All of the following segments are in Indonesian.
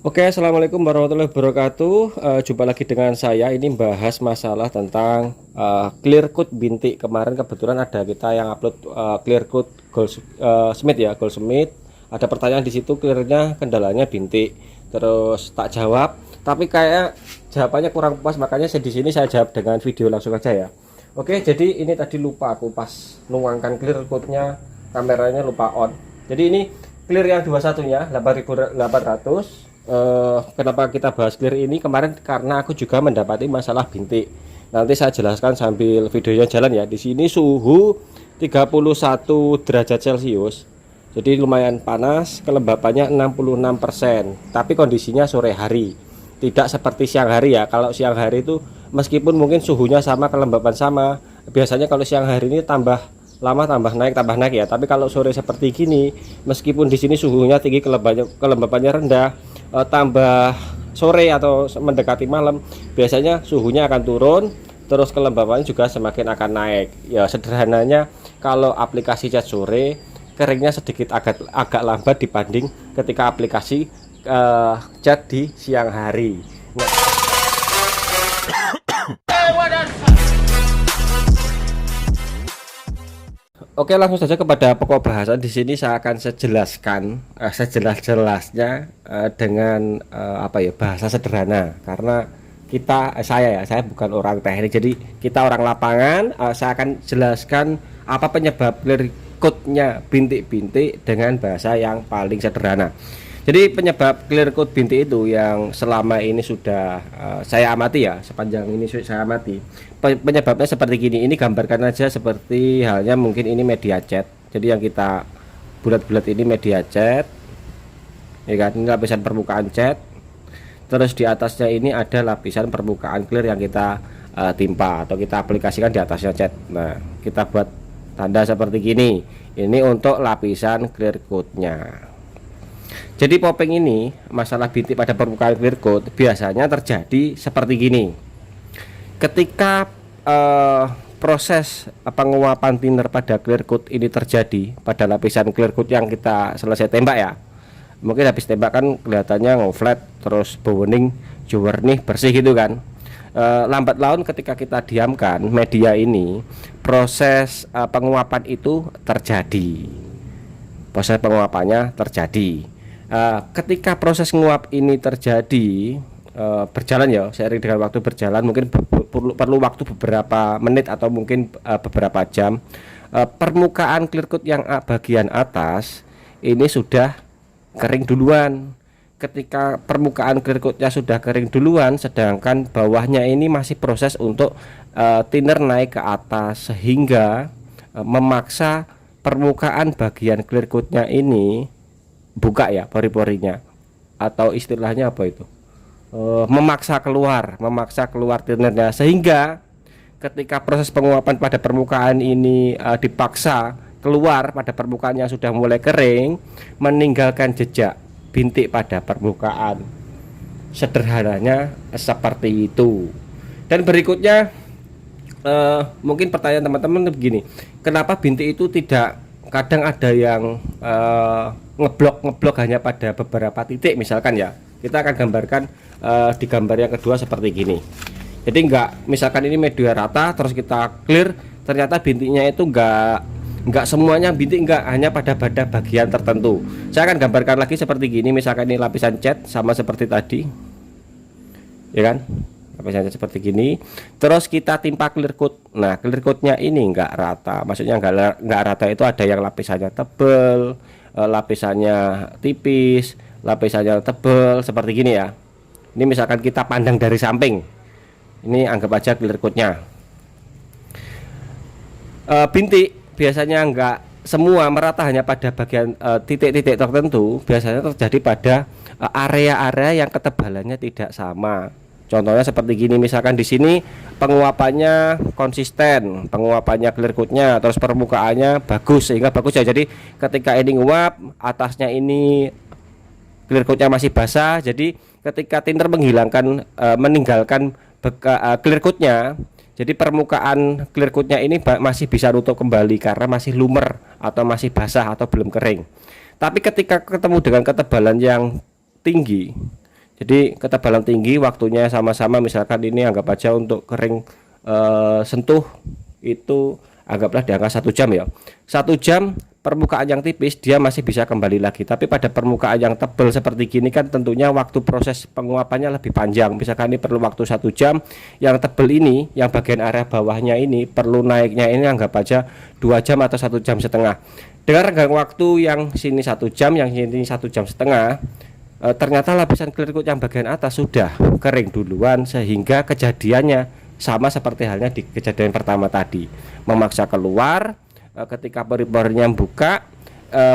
Oke, assalamualaikum warahmatullahi wabarakatuh. Jumpa lagi dengan saya. Ini bahas masalah tentang clear coat bintik. Kemarin kebetulan ada kita yang upload clear coat Goldsmith ya, Goldsmith. Ada pertanyaan di situ, clearnya kendalanya bintik. Terus tak jawab, tapi kayak jawabannya kurang puas, makanya di sini saya jawab dengan video langsung aja ya. Oke, jadi ini tadi lupa aku pas nuangkan clear coatnya, kameranya lupa on. Jadi ini clear yang 21-nya 8800. Kenapa kita bahas clear ini kemarin karena aku juga mendapati masalah bintik. Nanti saya jelaskan sambil videonya jalan ya. Di sini suhu 31 derajat Celcius. Jadi lumayan panas, kelembapannya 66%. Tapi kondisinya sore hari. Tidak seperti siang hari ya. Kalau siang hari itu meskipun mungkin suhunya sama, kelembapan sama, biasanya kalau siang hari ini tambah lama tambah naik ya. Tapi kalau sore seperti gini, meskipun di sini suhunya tinggi, kelembapannya rendah, tambah sore atau mendekati malam, biasanya suhunya akan turun, terus kelembapannya juga semakin akan naik. Ya sederhananya, kalau aplikasi cat sore, keringnya sedikit agak lambat dibanding ketika aplikasi cat di siang hari. Nah, oke, langsung saja kepada pokok bahasan. Di sini saya akan sejelas-jelasnya dengan bahasa sederhana. Karena saya bukan orang teknik, jadi kita orang lapangan. Saya akan jelaskan apa penyebab clear coat-nya bintik-bintik dengan bahasa yang paling sederhana. Jadi penyebab clear coat bintik itu yang selama ini sudah saya amati ya, sepanjang ini saya amati. Penyebabnya seperti gini. Ini gambarkan aja seperti halnya mungkin ini media cat. Jadi yang kita bulat-bulat ini media cat, ya kan? Ini lapisan permukaan cat. Terus di atasnya ini ada lapisan permukaan clear yang kita timpa atau kita aplikasikan di atasnya cat. Nah, kita buat tanda seperti gini. Ini untuk lapisan clear coat-nya. Jadi popping ini, masalah bintik pada permukaan clear coat biasanya terjadi seperti gini. Ketika proses penguapan thinner pada clear coat ini terjadi pada lapisan clear coat yang kita selesai tembak ya. Mungkin habis tembak kan kelihatannya ngeflat, terus bening, jernih, bersih gitu kan. Lambat laun ketika kita diamkan media ini, proses penguapan itu terjadi. Proses penguapannya terjadi. Ketika proses nguap ini terjadi, berjalan ya, seiring dengan waktu berjalan, mungkin perlu waktu beberapa menit atau mungkin beberapa jam, permukaan clear coat yang bagian atas ini sudah kering duluan. Ketika permukaan clear coatnya sudah kering duluan, sedangkan bawahnya ini masih proses untuk thinner naik ke atas, sehingga memaksa permukaan bagian clear coatnya ini buka ya, pori-porinya, atau istilahnya apa itu, memaksa keluar thinnernya, sehingga ketika proses penguapan pada permukaan ini dipaksa keluar pada permukaan yang sudah mulai kering, meninggalkan jejak bintik pada permukaan. Sederhananya seperti itu. Dan berikutnya, mungkin pertanyaan teman-teman begini, kenapa bintik itu tidak, kadang ada yang ngeblok hanya pada beberapa titik misalkan ya. Kita akan gambarkan di gambar yang kedua seperti gini. Jadi misalkan ini media rata, terus kita clear, ternyata bintiknya itu enggak semuanya bintik, enggak hanya pada bagian tertentu. Saya akan gambarkan lagi seperti gini. Misalkan ini lapisan cat sama seperti tadi, ya kan, lapisan cat seperti gini. Terus kita timpa clear coat. Nah, clear coatnya ini enggak rata. Maksudnya enggak rata itu ada yang lapisannya tebal, lapisannya tipis, lapisannya tebal, seperti gini ya. Ini misalkan kita pandang dari samping, ini anggap aja clear coatnya. Bintik biasanya enggak semua merata hanya pada bagian titik-titik tertentu. Biasanya terjadi pada area-area yang ketebalannya tidak sama. Contohnya seperti gini, misalkan di sini penguapannya konsisten, penguapannya clear coatnya, terus permukaannya bagus sehingga bagus ya. Jadi ketika ini nguap, atasnya ini clear coatnya masih basah. Jadi ketika thinner meninggalkan clear coatnya, jadi permukaan clear coatnya ini masih bisa nutup kembali karena masih lumer atau masih basah atau belum kering. Tapi ketika ketemu dengan ketebalan yang tinggi, Jadi ketebalan tinggi, waktunya sama-sama, misalkan ini anggap aja untuk kering sentuh itu anggaplah di angka 1 jam ya. 1 jam permukaan yang tipis dia masih bisa kembali lagi, tapi pada permukaan yang tebal seperti gini kan tentunya waktu proses penguapannya lebih panjang. Misalkan ini perlu waktu 1 jam, yang tebal ini, yang bagian area bawahnya ini perlu naiknya ini anggap aja 2 jam atau 1,5 jam. Dengan renggang waktu yang sini 1 jam, yang sini 1,5 jam, ternyata lapisan clear coat yang bagian atas sudah kering duluan, sehingga kejadiannya sama seperti halnya di kejadian pertama tadi, memaksa keluar. Ketika pori-porinya buka,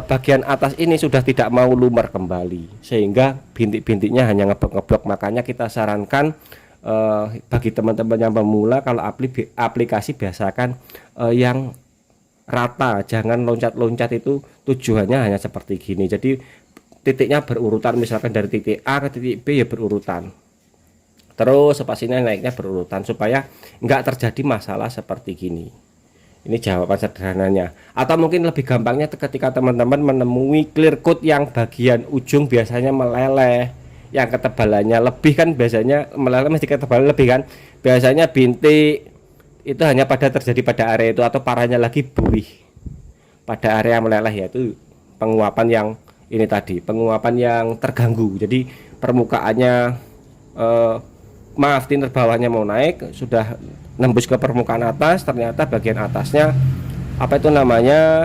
bagian atas ini sudah tidak mau lumer kembali, sehingga bintik-bintiknya hanya ngeblok-ngeblok. Makanya kita sarankan bagi teman-teman yang pemula, kalau aplikasi biasakan yang rata, jangan loncat-loncat. Itu tujuannya hanya seperti gini, jadi titiknya berurutan, misalkan dari titik A ke titik B ya berurutan, terus spasinya naiknya berurutan, supaya nggak terjadi masalah seperti gini. Ini jawaban sederhananya. Atau mungkin lebih gampangnya ketika teman-teman menemui clear coat yang bagian ujung biasanya meleleh, yang ketebalannya lebih, kan biasanya meleleh mesti ketebalan lebih kan, biasanya bintik itu hanya terjadi pada area itu, atau parahnya lagi buih pada area meleleh, yaitu penguapan yang ini tadi, penguapan yang terganggu. Jadi permukaannya thinner bawahnya mau naik, sudah nembus ke permukaan atas, ternyata bagian atasnya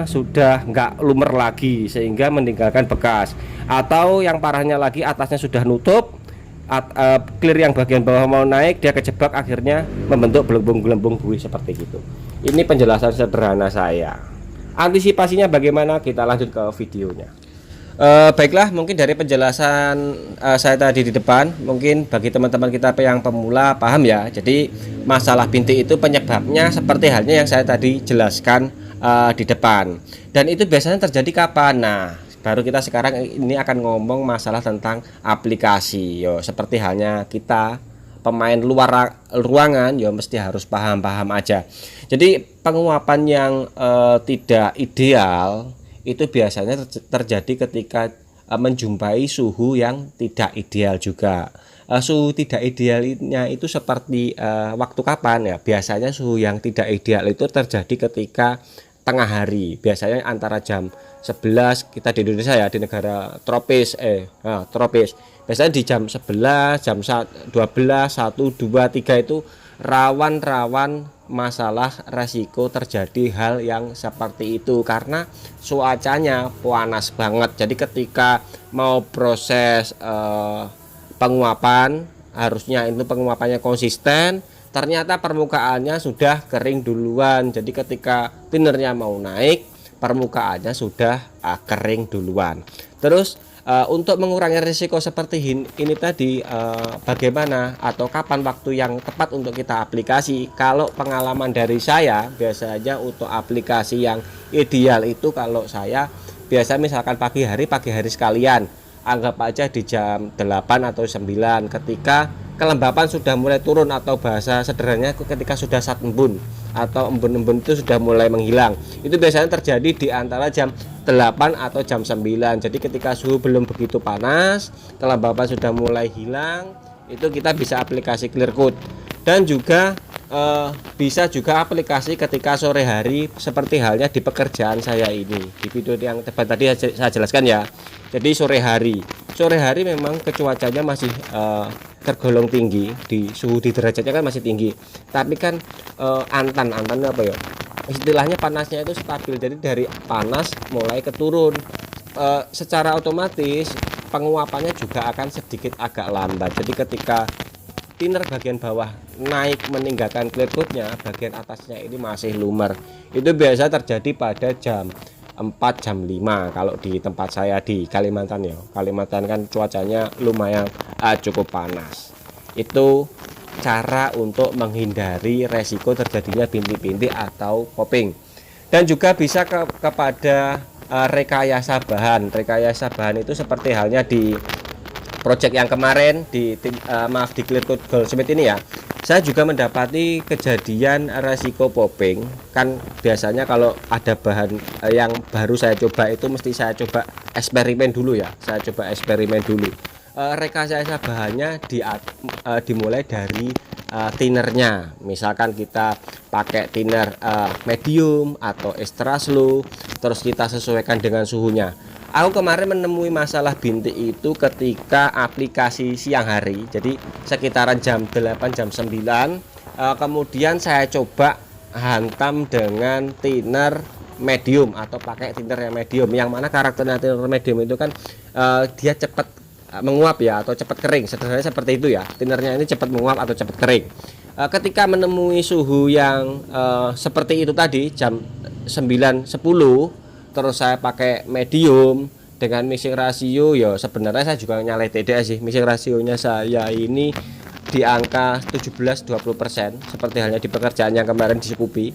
sudah nggak lumer lagi, sehingga meninggalkan bekas. Atau yang parahnya lagi, atasnya sudah nutup, clear yang bagian bawah mau naik, dia kejebak, akhirnya membentuk gelembung-gelembung buih seperti itu. Ini penjelasan sederhana saya. Antisipasinya bagaimana, kita lanjut ke videonya. Baiklah, mungkin dari penjelasan saya tadi di depan, mungkin bagi teman-teman kita yang pemula paham ya. Jadi masalah bintik itu penyebabnya seperti halnya yang saya tadi jelaskan di depan. Dan itu biasanya terjadi kapan? Nah, baru kita sekarang ini akan ngomong masalah tentang aplikasi. Yo, seperti halnya kita pemain luar ruangan, ya mesti harus paham-paham aja. Jadi penguapan yang tidak ideal itu biasanya terjadi ketika menjumpai suhu yang tidak ideal juga. Suhu tidak idealnya itu seperti waktu kapan ya? Biasanya suhu yang tidak ideal itu terjadi ketika tengah hari. Biasanya antara jam 11, kita di Indonesia ya, di negara tropis, tropis. Biasanya di jam 11, jam 12, 1, 2, 3 itu rawan masalah resiko terjadi hal yang seperti itu, karena cuacanya panas banget. Jadi ketika mau proses penguapan, harusnya itu penguapannya konsisten, ternyata permukaannya sudah kering duluan. Jadi ketika thinnernya mau naik, permukaannya sudah kering duluan. Terus untuk mengurangi risiko seperti ini tadi, bagaimana atau kapan waktu yang tepat untuk kita aplikasi? Kalau pengalaman dari saya, biasanya untuk aplikasi yang ideal itu, kalau saya biasa misalkan pagi hari sekalian, anggap aja di jam 8 atau 9, ketika kelembapan sudah mulai turun, atau bahasa sederhananya ketika sudah saat embun atau embun-embun itu sudah mulai menghilang. Itu biasanya terjadi di antara jam 8 atau jam 9. Jadi ketika suhu belum begitu panas, kelembapan sudah mulai hilang, itu kita bisa aplikasi clear coat. Dan juga bisa juga aplikasi ketika sore hari, seperti halnya di pekerjaan saya ini. Di video yang tepat tadi saya jelaskan ya. Jadi sore hari memang kecuacanya masih tergolong tinggi, di suhu di derajatnya kan masih tinggi. Tapi kan antannya apa ya? Istilahnya panasnya itu stabil. Jadi dari panas mulai ke turun, secara otomatis penguapannya juga akan sedikit agak lambat. Jadi ketika thinner bagian bawah naik meninggalkan clear coatnya, bagian atasnya ini masih lumer. Itu biasa terjadi pada jam 4, jam 5 kalau di tempat saya di Kalimantan ya. Kalimantan kan cuacanya lumayan cukup panas. Itu cara untuk menghindari resiko terjadinya bintik-bintik atau popping. Dan juga bisa kepada rekayasa bahan. Rekayasa bahan itu seperti halnya di project yang kemarin di Clear Coat Goldsmith ini ya. Saya juga mendapati kejadian resiko popping. Kan biasanya kalau ada bahan yang baru saya coba, itu mesti saya coba eksperimen dulu ya. Saya coba eksperimen dulu. rekayasa bahannya dimulai dari tinernya. Misalkan kita pakai tiner medium atau extra slow, terus kita sesuaikan dengan suhunya. Aku kemarin menemui masalah bintik itu ketika aplikasi siang hari, jadi sekitaran jam 8 jam 9. Kemudian saya coba hantam dengan thinner medium atau pakai thinner yang medium, yang mana karakternya thinner medium itu kan dia cepat menguap ya, atau cepat kering. Sederhananya seperti itu ya, thinnernya ini cepat menguap atau cepat kering. Ketika menemui suhu yang seperti itu tadi jam 9.10, terus saya pakai medium dengan mixing rasio, ya sebenarnya saya juga nyalai TDS sih. Mixing rasionya saya ini di angka 17-20%, seperti halnya di pekerjaan yang kemarin di Scoopy.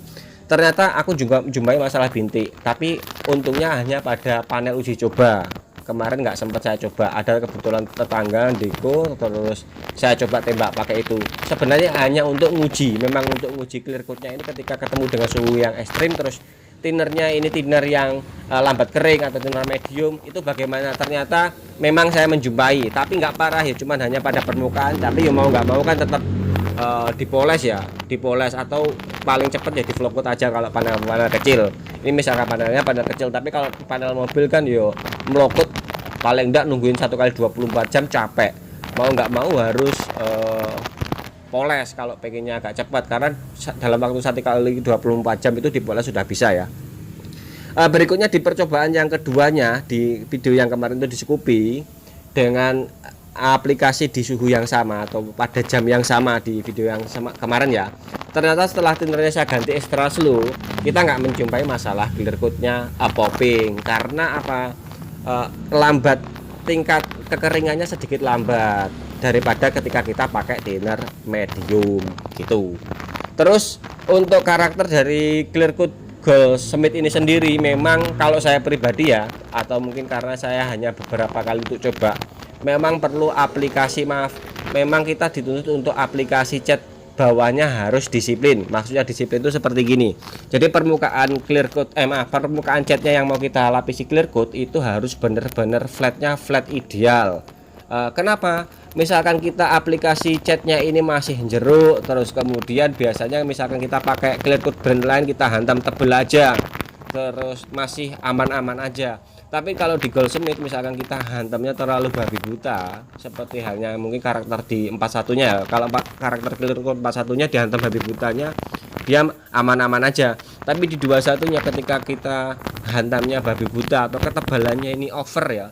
Ternyata aku juga menjumpai masalah bintik, tapi untungnya hanya pada panel uji coba. Kemarin nggak sempat saya coba, ada kebetulan tetangga Deko, terus saya coba tembak pakai itu. Sebenarnya hanya untuk nguji, memang untuk nguji clear coatnya ini ketika ketemu dengan suhu yang ekstrim, terus tinernya ini thinner yang lambat kering atau thinner medium itu bagaimana. Ternyata memang saya menjumpai, tapi nggak parah ya, cuman hanya pada permukaan. Tapi ya mau nggak mau kan tetap dipoles ya, dipoles atau paling cepat ya di vlog coat aja kalau panel-panel kecil. Ini misalkan panelnya panel kecil, tapi kalau panel mobil kan yo melokot paling enggak nungguin 1 kali 24 jam capek. Mau nggak mau harus poles kalau pengennya agak cepat, karena dalam waktu 1 kali 24 jam itu dipoles sudah bisa ya. Berikutnya di percobaan yang keduanya di video yang kemarin itu di Scoopy dengan aplikasi di suhu yang sama atau pada jam yang sama di video yang sama kemarin ya. Ternyata setelah tinernya saya ganti extra slow, kita nggak menjumpai masalah clear coatnya popping. Karena apa? Lambat, tingkat kekeringannya sedikit lambat daripada ketika kita pakai thinner medium gitu. Terus untuk karakter dari clear coat Goldsmith ini sendiri, memang kalau saya pribadi ya, atau mungkin karena saya hanya beberapa kali untuk coba, memang perlu aplikasi, memang kita dituntut untuk aplikasi cat bawahnya harus disiplin. Maksudnya disiplin itu seperti gini. Jadi permukaan clear coat permukaan catnya yang mau kita lapisi clear coat itu harus benar-benar flatnya flat ideal. Kenapa? Misalkan kita aplikasi catnya ini masih jeruk, terus kemudian biasanya misalkan kita pakai clear coat brand lain, kita hantam tebel aja, terus masih aman-aman aja. Tapi kalau di Goldsmith misalkan kita hantamnya terlalu babi buta, seperti halnya mungkin karakter di 41-nya ya. Kalau karakter clear coat 41-nya dihantam babi butanya, dia aman-aman aja. Tapi di 21-nya ketika kita hantamnya babi buta atau ketebalannya ini over ya,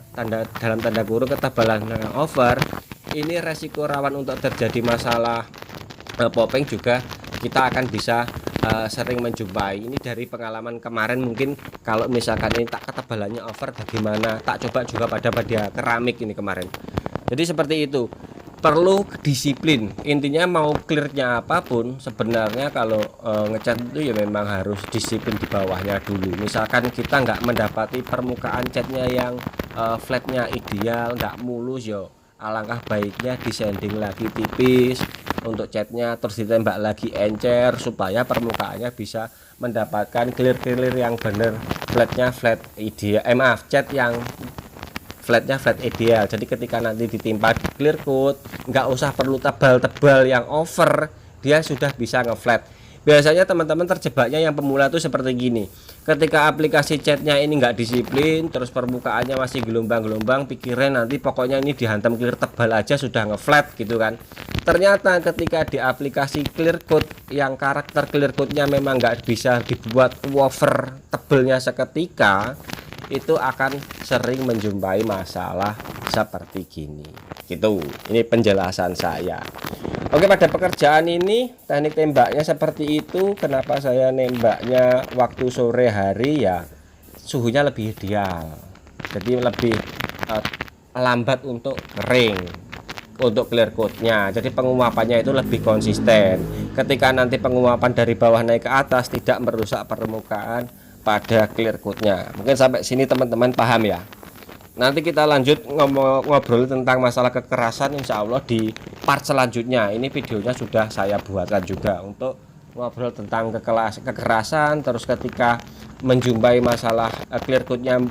dalam tanda kurung ketebalannya over, ini resiko rawan untuk terjadi masalah popping juga kita akan bisa sering menjumpai. Ini dari pengalaman kemarin, mungkin kalau misalkan ini tak ketebalannya over bagaimana, tak coba juga pada keramik ini kemarin. Jadi seperti itu, perlu disiplin. Intinya mau clearnya apapun sebenarnya kalau ngecat itu ya memang harus disiplin di bawahnya dulu. Misalkan kita nggak mendapati permukaan catnya yang flatnya ideal, nggak mulus, yo alangkah baiknya disanding lagi tipis untuk catnya, terus ditembak lagi encer supaya permukaannya bisa mendapatkan clear yang bener, flatnya flat ideal, cat yang flatnya flat ideal. Jadi ketika nanti ditimpa clear coat, nggak usah perlu tebal-tebal yang over, dia sudah bisa ngeflat. Biasanya teman-teman terjebaknya yang pemula tuh seperti gini, ketika aplikasi catnya ini nggak disiplin, terus permukaannya masih gelombang-gelombang, pikiran nanti pokoknya ini dihantam clear tebal aja sudah ngeflat gitu kan. Ternyata ketika di aplikasi clear coat yang karakter clear coatnya memang nggak bisa dibuat wafer tebelnya seketika, itu akan sering menjumpai masalah seperti gini gitu. Ini penjelasan saya. Oke, pada pekerjaan ini teknik tembaknya seperti itu. Kenapa saya nembaknya waktu sore hari ya, suhunya lebih ideal, jadi lebih lambat untuk kering untuk clear coatnya. Jadi penguapannya itu lebih konsisten. Ketika nanti penguapan dari bawah naik ke atas tidak merusak permukaan pada clear coatnya. Mungkin sampai sini teman-teman paham ya. Nanti kita lanjut ngobrol tentang masalah kekerasan, insya Allah di part selanjutnya. Ini videonya sudah saya buatkan juga untuk ngobrol tentang kekerasan. Terus ketika menjumpai masalah clear coatnya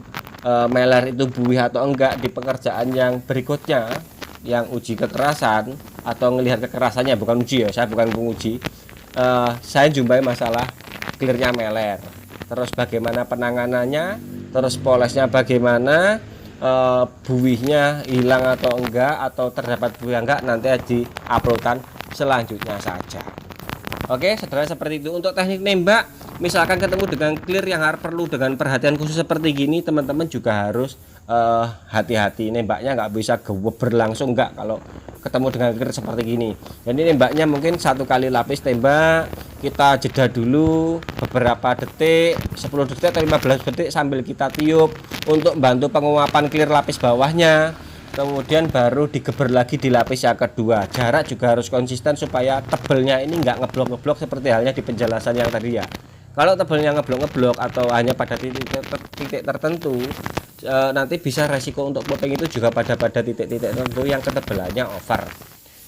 meler itu buih atau enggak di pekerjaan yang berikutnya, yang uji kekerasan atau ngelihat kekerasannya, bukan uji ya, saya bukan penguji. Saya jumpai masalah clearnya meler, terus bagaimana penanganannya, terus polesnya bagaimana, buihnya hilang atau enggak, atau terdapat buih enggak, nanti di uploadan selanjutnya saja. Oke, sederhana seperti itu. Untuk teknik nembak, misalkan ketemu dengan clear yang perlu dengan perhatian khusus seperti gini, teman-teman juga harus hati-hati. Nembaknya nggak bisa berlangsung enggak kalau ketemu dengan clear seperti gini. Jadi nembaknya mungkin 1 kali lapis tembak, kita jeda dulu beberapa detik, 10 detik atau 15 detik sambil kita tiup untuk bantu penguapan clear lapis bawahnya. Kemudian baru digeber lagi di lapis yang kedua. Jarak juga harus konsisten supaya tebelnya ini nggak ngeblok-ngeblok seperti halnya di penjelasan yang tadi ya. Kalau tebelnya ngeblok-ngeblok atau hanya pada titik tertentu, nanti bisa resiko untuk popping itu juga pada titik-titik tertentu yang ketebalannya over.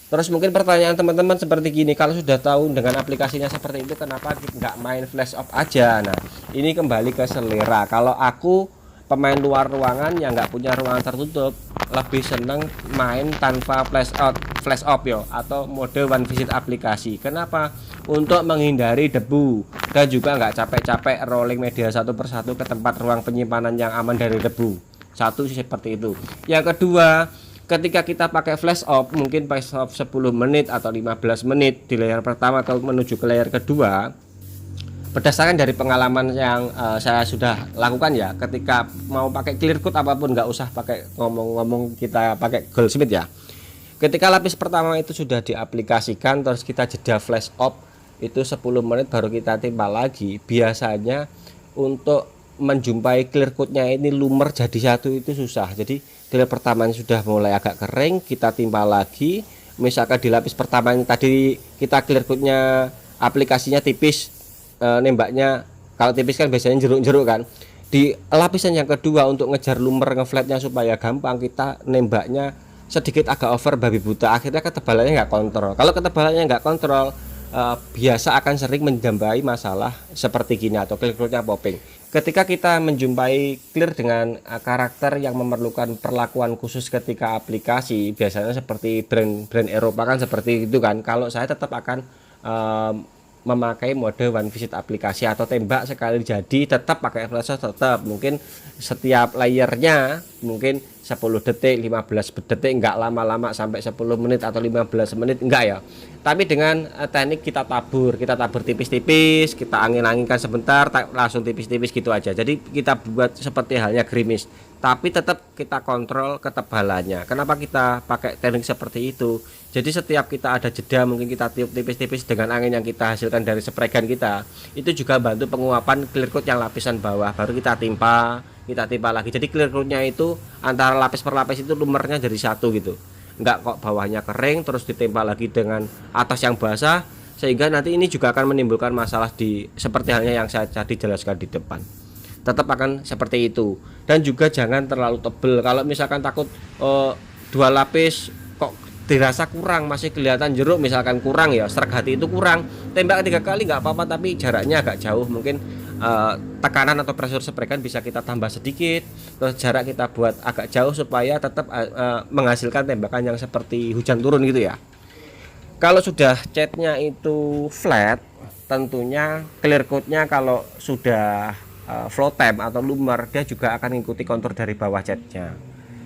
Terus mungkin pertanyaan teman-teman seperti gini, kalau sudah tahu dengan aplikasinya seperti itu, kenapa nggak main flash off aja? Nah, ini kembali ke selera. Kalau aku pemain luar ruangan yang nggak punya ruangan tertutup, lebih seneng main tanpa flash off yo, atau mode one visit aplikasi. Kenapa? Untuk menghindari debu dan juga nggak capek-capek rolling media satu persatu ke tempat ruang penyimpanan yang aman dari debu. Satu seperti itu. Yang kedua, ketika kita pakai flash off, mungkin flash off 10 menit atau 15 menit di layar pertama atau menuju ke layar kedua, berdasarkan dari pengalaman yang saya sudah lakukan ya, ketika mau pakai clear coat apapun, nggak usah pakai ngomong-ngomong kita pakai Goldsmith ya. Ketika lapis pertama itu sudah diaplikasikan, terus kita jeda flash off itu 10 menit baru kita timpa lagi. Biasanya untuk menjumpai clear coatnya ini lumer jadi satu itu susah. Jadi di lapis pertama sudah mulai agak kering, kita timpa lagi. Misalkan di lapis pertama tadi kita clear coatnya aplikasinya tipis, nembaknya kalau tipis kan biasanya jeruk-jeruk kan. Di lapisan yang kedua untuk ngejar lumer ngeflatnya supaya gampang, kita nembaknya sedikit agak over babi buta, akhirnya ketebalannya nggak kontrol. Kalau ketebalannya nggak kontrol, biasa akan sering menjambai masalah seperti gini atau clear-nya popping. Ketika kita menjumpai clear dengan karakter yang memerlukan perlakuan khusus ketika aplikasi, biasanya seperti brand Eropa kan seperti itu kan. Kalau saya tetap akan memakai mode one visit aplikasi atau tembak sekali jadi, tetap pakai flash, tetap mungkin setiap layernya mungkin 10 detik 15 detik, enggak lama-lama sampai 10 menit atau 15 menit, enggak ya. Tapi dengan teknik kita tabur tipis-tipis, kita angin-anginkan sebentar, langsung tipis-tipis gitu aja. Jadi kita buat seperti halnya gerimis, tapi tetap kita kontrol ketebalannya. Kenapa kita pakai teknik seperti itu? Jadi setiap kita ada jeda, mungkin kita tiup tipis-tipis dengan angin yang kita hasilkan dari spray gun kita, itu juga bantu penguapan clear coat yang lapisan bawah. Baru kita timpa lagi. Jadi clear coatnya itu antara lapis per lapis itu lumernya jadi satu gitu. Enggak kok bawahnya kering terus ditimpa lagi dengan atas yang basah, sehingga nanti ini juga akan menimbulkan masalah di seperti halnya yang saya tadi jelaskan di depan. Tetap akan seperti itu. Dan juga jangan terlalu tebel. Kalau misalkan takut 2 lapis kok dirasa kurang, masih kelihatan jeruk misalkan kurang ya, serak hati itu kurang, tembak 3 kali nggak apa-apa, tapi jaraknya agak jauh, mungkin tekanan atau pressure spray kan bisa kita tambah sedikit, terus jarak kita buat agak jauh supaya tetap menghasilkan tembakan yang seperti hujan turun gitu ya. Kalau sudah catnya itu flat, tentunya clear coatnya kalau sudah flow time atau lumer, dia juga akan mengikuti kontur dari bawah catnya.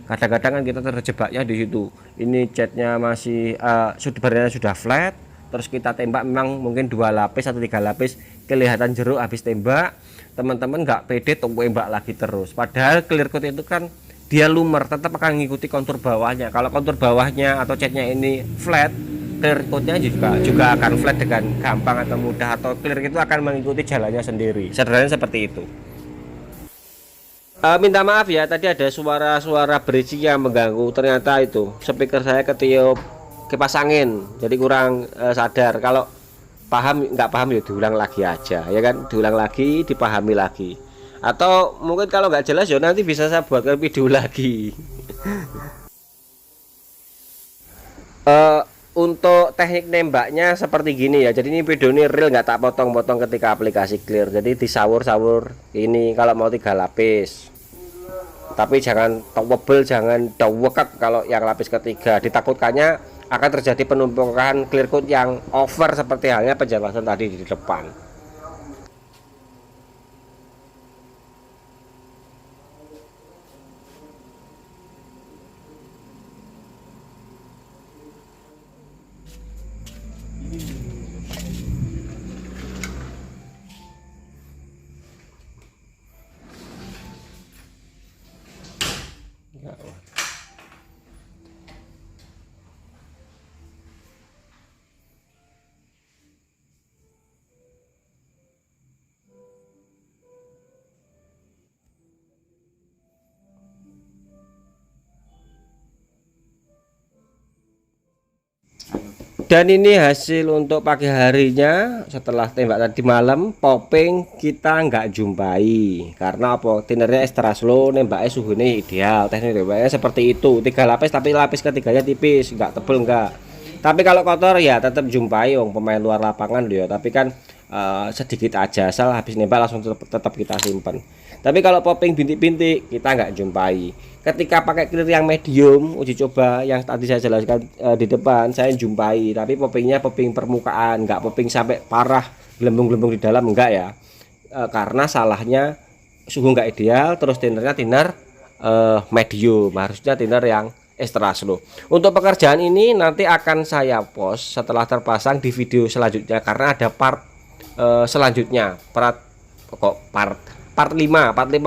Kadang-kadang kan kita terjebaknya di situ. Ini catnya masih badannya sudah flat, terus kita tembak memang mungkin 2 lapis atau 3 lapis, kelihatan jeruk habis tembak, teman-teman nggak pede tembak lagi terus. Padahal clear coat itu kan dia lumer, tetap akan mengikuti kontur bawahnya. Kalau kontur bawahnya atau catnya ini flat, clear coatnya juga akan flat dengan gampang atau mudah, atau clear itu akan mengikuti jalannya sendiri. Sederhananya seperti itu. Minta maaf ya, tadi ada suara-suara berisik yang mengganggu. Ternyata itu speaker saya ketiup kipas angin, jadi kurang sadar. Kalau nggak paham ya diulang lagi aja ya kan, diulang lagi, dipahami lagi. Atau mungkin kalau nggak jelas ya nanti bisa saya buatkan video lagi. Untuk teknik nembaknya seperti gini ya. Jadi ini video ini real, nggak tak potong-potong ketika aplikasi clear. Jadi disawur-sawur ini kalau mau 3 lapis. Tapi jangan towable, jangan dawekak kalau yang lapis ketiga. Ditakutkannya akan terjadi penumpukan clear coat yang over seperti halnya penjelasan tadi di depan. Dan ini hasil untuk pagi harinya setelah tembak tadi malam. Popping kita nggak jumpai karena apa, tinernya extra slow, nembaknya suhunya ideal, teknik nembaknya seperti itu, 3 lapis tapi lapis ketiganya tipis, nggak tebel nggak. Tapi kalau kotor ya tetap jumpai wong pemain luar lapangan ya, tapi kan sedikit aja, asal habis nembak langsung tetap kita simpan. Tapi kalau popping bintik-bintik kita nggak jumpai. Ketika pakai clear yang medium uji coba yang tadi saya jelaskan di depan, saya jumpai, tapi poppingnya popping permukaan, nggak popping sampai parah gelembung-gelembung di dalam, enggak ya. Karena salahnya suhu nggak ideal, terus tinernya tiner medium, harusnya tiner yang extra slow. Untuk pekerjaan ini nanti akan saya post setelah terpasang di video selanjutnya, karena ada part selanjutnya, part 5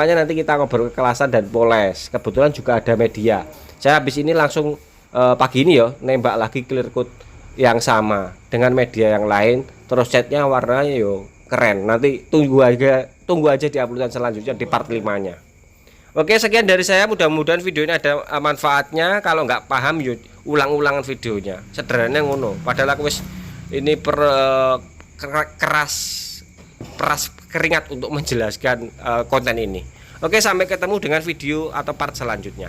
nya nanti kita ngobrol kekelasan dan poles. Kebetulan juga ada media. Saya habis ini langsung pagi ini ya nembak lagi clear coat yang sama dengan media yang lain, terus catnya warnanya yo keren. Nanti tunggu aja di uploadan selanjutnya di part 5 nya. Oke, sekian dari saya, mudah-mudahan video ini ada manfaatnya. Kalau nggak paham yuk ulang-ulangan videonya, sederhananya ngono. Padahal aku wis ini keras keringat untuk menjelaskan konten ini. Oke, sampai ketemu dengan video atau part selanjutnya.